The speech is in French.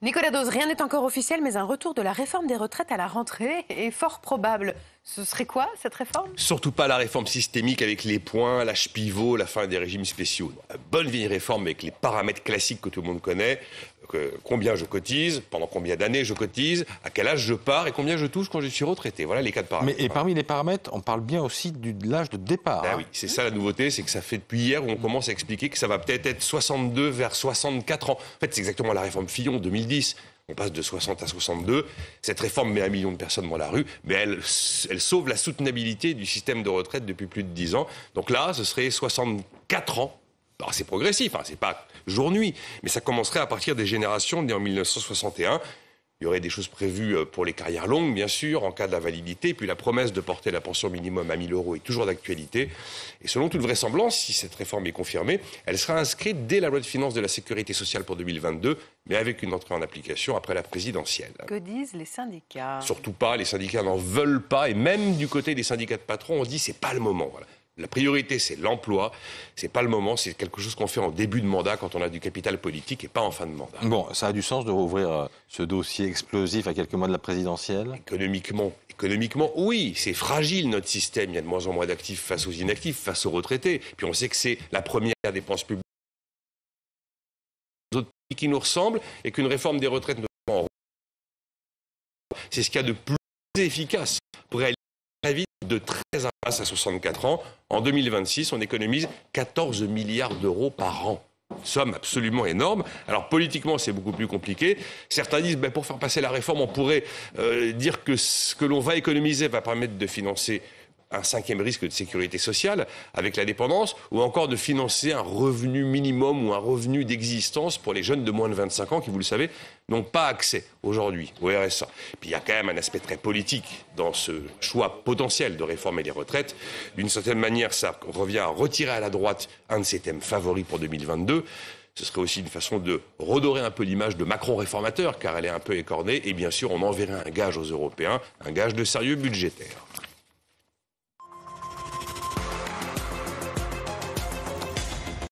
Nicolas Dose, rien n'est encore officiel, mais un retour de la réforme des retraites à la rentrée est fort probable. Ce serait quoi, cette réforme ? Surtout pas la réforme systémique avec les points, l'âge pivot, la fin des régimes spéciaux. La bonne vieille réforme avec les paramètres classiques que tout le monde connaît. Combien je cotise, pendant combien d'années je cotise, à quel âge je pars et combien je touche quand je suis retraité. Voilà les 4 paramètres. Et parmi les paramètres, on parle bien aussi de l'âge de départ. Ben oui, c'est ça la nouveauté, c'est que ça fait depuis hier où on commence à expliquer que ça va peut-être être 62 vers 64 ans. En fait, c'est exactement la réforme Fillon 2010. On passe de 60 à 62. Cette réforme met 1 million de personnes dans la rue, mais elle sauve la soutenabilité du système de retraite depuis plus de 10 ans. Donc là, ce serait 64 ans. Alors c'est progressif, c'est pas jour-nuit, mais ça commencerait à partir des générations nées en 1961. Il y aurait des choses prévues pour les carrières longues, bien sûr, en cas d'invalidité. Puis la promesse de porter la pension minimum à 1 000 € est toujours d'actualité. Et selon toute vraisemblance, si cette réforme est confirmée, elle sera inscrite dès la loi de finances de la sécurité sociale pour 2022, mais avec une entrée en application après la présidentielle. Que disent les syndicats ? Surtout pas, les syndicats n'en veulent pas. Et même du côté des syndicats de patrons, on dit c'est pas le moment. Voilà. La priorité, c'est l'emploi. C'est pas le moment, c'est quelque chose qu'on fait en début de mandat quand on a du capital politique et pas en fin de mandat. Bon, ça a du sens de rouvrir ce dossier explosif à quelques mois de la présidentielle ? Économiquement, oui, c'est fragile notre système. Il y a de moins en moins d'actifs face aux inactifs, face aux retraités. Puis on sait que c'est la première dépense publique qui nous ressemble et qu'une réforme des retraites, c'est ce qu'il y a de plus efficace pour réaliser très vite de 13 à 64 ans. En 2026, on économise 14 milliards d'euros par an. Somme absolument énorme. Alors politiquement, c'est beaucoup plus compliqué. Certains disent, pour faire passer la réforme, on pourrait dire que ce que l'on va économiser va permettre de financer un 5e risque de sécurité sociale avec la dépendance, ou encore de financer un revenu minimum ou un revenu d'existence pour les jeunes de moins de 25 ans qui, vous le savez, n'ont pas accès aujourd'hui au RSA. Puis il y a quand même un aspect très politique dans ce choix potentiel de réformer les retraites. D'une certaine manière, ça revient à retirer à la droite un de ses thèmes favoris pour 2022. Ce serait aussi une façon de redorer un peu l'image de Macron réformateur, car elle est un peu écornée. Et bien sûr, on enverrait un gage aux Européens, un gage de sérieux budgétaire.